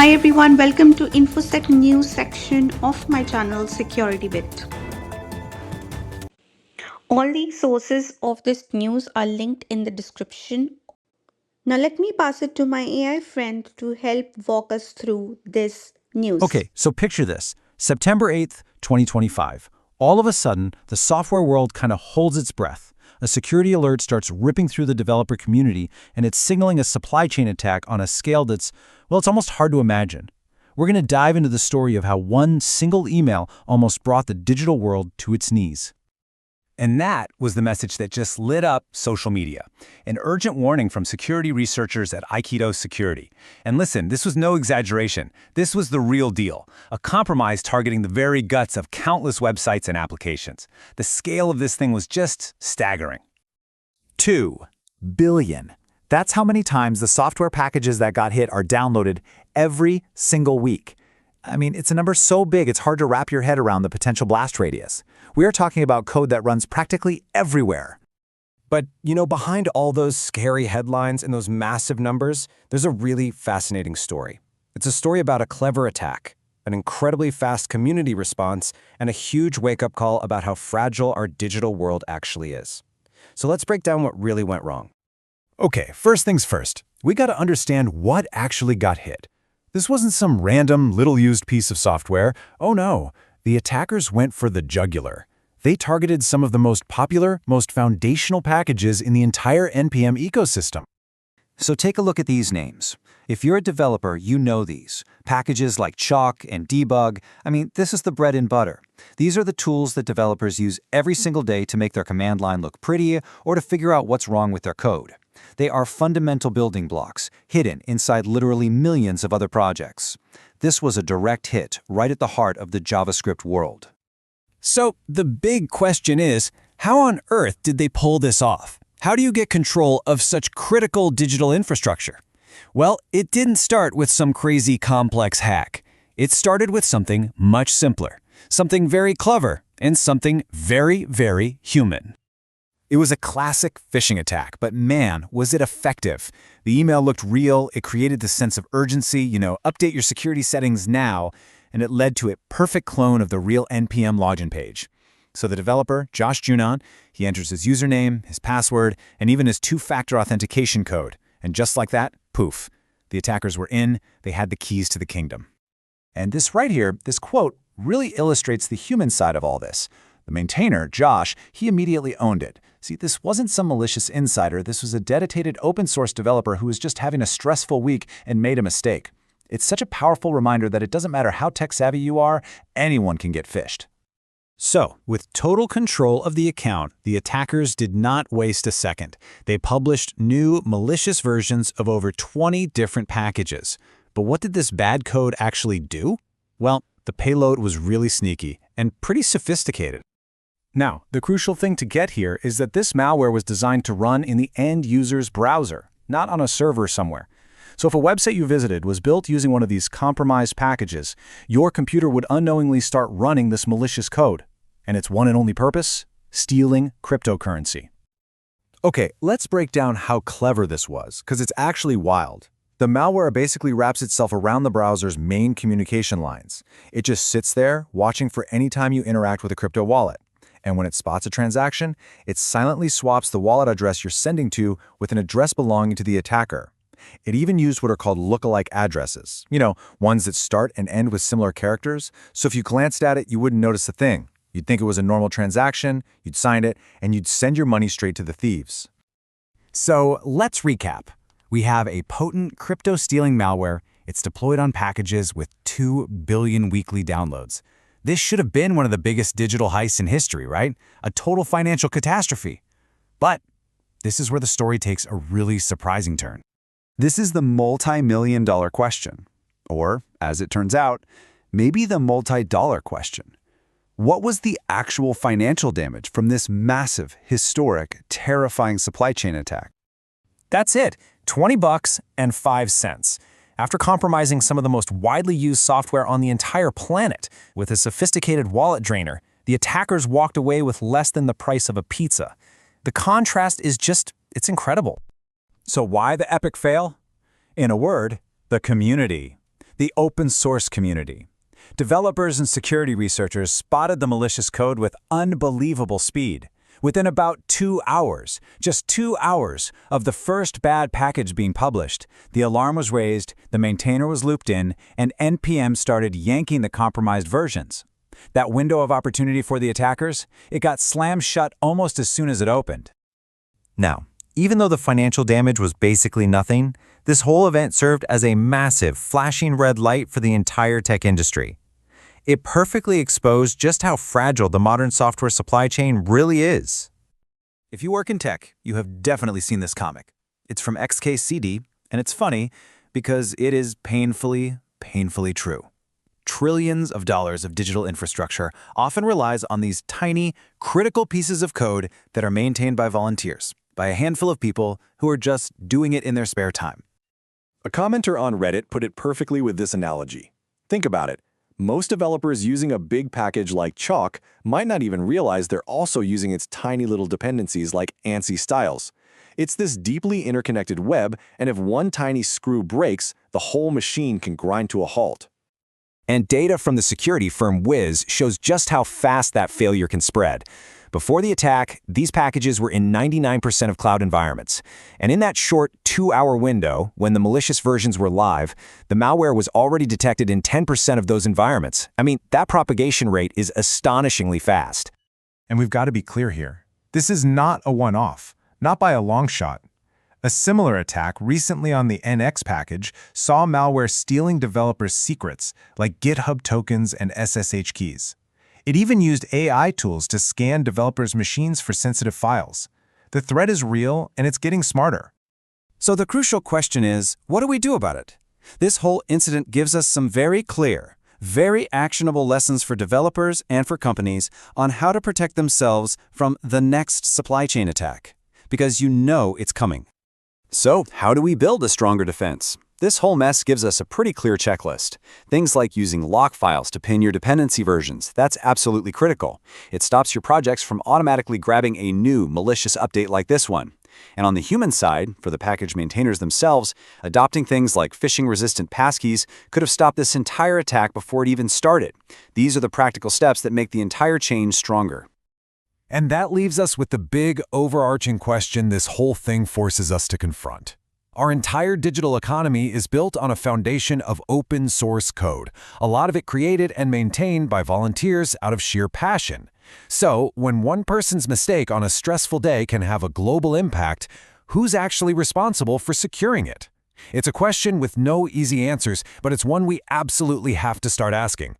Hi everyone, welcome to InfoSec news section of my channel Security Bit. All the sources of this news are linked in the description. Now let me pass it to my AI friend to help walk us through this news. Okay, so picture this. September 8th, 2025. All of a sudden, the software world kind of holds its breath. A security alert starts ripping through the developer community, and it's signaling a supply chain attack on a scale that's, well, it's almost hard to imagine. We're going to dive into the story of how one single email almost brought the digital world to its knees. And that was the message that just lit up social media. An urgent warning from security researchers at Aikido Security. And listen, this was no exaggeration. This was the real deal. A compromise targeting the very guts of countless websites and applications. The scale of this thing was just staggering. 2 billion. That's how many times the software packages that got hit are downloaded every single week. I mean, it's a number so big it's hard to wrap your head around the potential blast radius. We are talking about code that runs practically everywhere. But, behind all those scary headlines and those massive numbers, there's a really fascinating story. It's a story about a clever attack, an incredibly fast community response, and a huge wake-up call about how fragile our digital world actually is. So let's break down what really went wrong. Okay, first things first. We got to understand what actually got hit. This wasn't some random, little-used piece of software. Oh no, the attackers went for the jugular. They targeted some of the most popular, most foundational packages in the entire NPM ecosystem. So take a look at these names. If you're a developer, you know these. Packages like Chalk and Debug, this is the bread and butter. These are the tools that developers use every single day to make their command line look pretty or to figure out what's wrong with their code. They are fundamental building blocks, hidden inside literally millions of other projects. This was a direct hit right at the heart of the JavaScript world. So the big question is, how on earth did they pull this off? How do you get control of such critical digital infrastructure? Well, it didn't start with some crazy complex hack. It started with something much simpler, something very clever, and something very, very human. It was a classic phishing attack, but man, was it effective. The email looked real, it created this sense of urgency, update your security settings now, and it led to a perfect clone of the real NPM login page. So the developer, Josh Junon, he enters his username, his password, and even his two-factor authentication code. And just like that, poof, the attackers were in, they had the keys to the kingdom. And this right here, this quote, really illustrates the human side of all this. The maintainer, Josh, he immediately owned it. See, this wasn't some malicious insider, this was a dedicated open-source developer who was just having a stressful week and made a mistake. It's such a powerful reminder that it doesn't matter how tech-savvy you are, anyone can get phished. So, with total control of the account, the attackers did not waste a second. They published new, malicious versions of over 20 different packages. But what did this bad code actually do? Well, the payload was really sneaky and pretty sophisticated. Now, the crucial thing to get here is that this malware was designed to run in the end user's browser, not on a server somewhere. So if a website you visited was built using one of these compromised packages, your computer would unknowingly start running this malicious code. And its one and only purpose? Stealing cryptocurrency. Okay, let's break down how clever this was, because it's actually wild. The malware basically wraps itself around the browser's main communication lines. It just sits there, watching for any time you interact with a crypto wallet. And when it spots a transaction, it silently swaps the wallet address you're sending to with an address belonging to the attacker. It even used what are called lookalike addresses, ones that start and end with similar characters, so if you glanced at it, you wouldn't notice a thing. You'd think it was a normal transaction, you'd sign it, and you'd send your money straight to the thieves. So let's recap. We have a potent crypto-stealing malware. It's deployed on packages with 2 billion weekly downloads. This should have been one of the biggest digital heists in history, right? A total financial catastrophe. But this is where the story takes a really surprising turn. This is the multi-million-dollar question. Or, as it turns out, maybe the multi-dollar question. What was the actual financial damage from this massive, historic, terrifying supply chain attack? That's it, $20 and 5 cents. After compromising some of the most widely used software on the entire planet with a sophisticated wallet drainer, the attackers walked away with less than the price of a pizza. The contrast is it's incredible. So why the epic fail? In a word, the community. The open source community. Developers and security researchers spotted the malicious code with unbelievable speed. Within about 2 hours, just 2 hours of the first bad package being published, the alarm was raised, the maintainer was looped in, and NPM started yanking the compromised versions. That window of opportunity for the attackers, it got slammed shut almost as soon as it opened. Now, even though the financial damage was basically nothing, this whole event served as a massive, flashing red light for the entire tech industry. It perfectly exposed just how fragile the modern software supply chain really is. If you work in tech, you have definitely seen this comic. It's from XKCD, and it's funny because it is painfully true. Trillions of dollars of digital infrastructure often relies on these tiny, critical pieces of code that are maintained by volunteers, by a handful of people who are just doing it in their spare time. A commenter on Reddit put it perfectly with this analogy. Think about it. Most developers using a big package like Chalk might not even realize they're also using its tiny little dependencies like ANSI styles. It's this deeply interconnected web, and if one tiny screw breaks, the whole machine can grind to a halt. And data from the security firm Wiz shows just how fast that failure can spread. Before the attack, these packages were in 99% of cloud environments. And in that short 2-hour window, when the malicious versions were live, the malware was already detected in 10% of those environments. I mean, that propagation rate is astonishingly fast. And we've got to be clear here. This is not a one-off, not by a long shot. A similar attack recently on the NX package saw malware stealing developers' secrets like GitHub tokens and SSH keys. It even used AI tools to scan developers' machines for sensitive files. The threat is real, and it's getting smarter. So the crucial question is, what do we do about it? This whole incident gives us some very clear, very actionable lessons for developers and for companies on how to protect themselves from the next supply chain attack, because you know it's coming. So, how do we build a stronger defense? This whole mess gives us a pretty clear checklist. Things like using lock files to pin your dependency versions, that's absolutely critical. It stops your projects from automatically grabbing a new malicious update like this one. And on the human side, for the package maintainers themselves, adopting things like phishing-resistant passkeys could have stopped this entire attack before it even started. These are the practical steps that make the entire chain stronger. And that leaves us with the big, overarching question this whole thing forces us to confront. Our entire digital economy is built on a foundation of open source code, a lot of it created and maintained by volunteers out of sheer passion. So, when one person's mistake on a stressful day can have a global impact, who's actually responsible for securing it? It's a question with no easy answers, but it's one we absolutely have to start asking.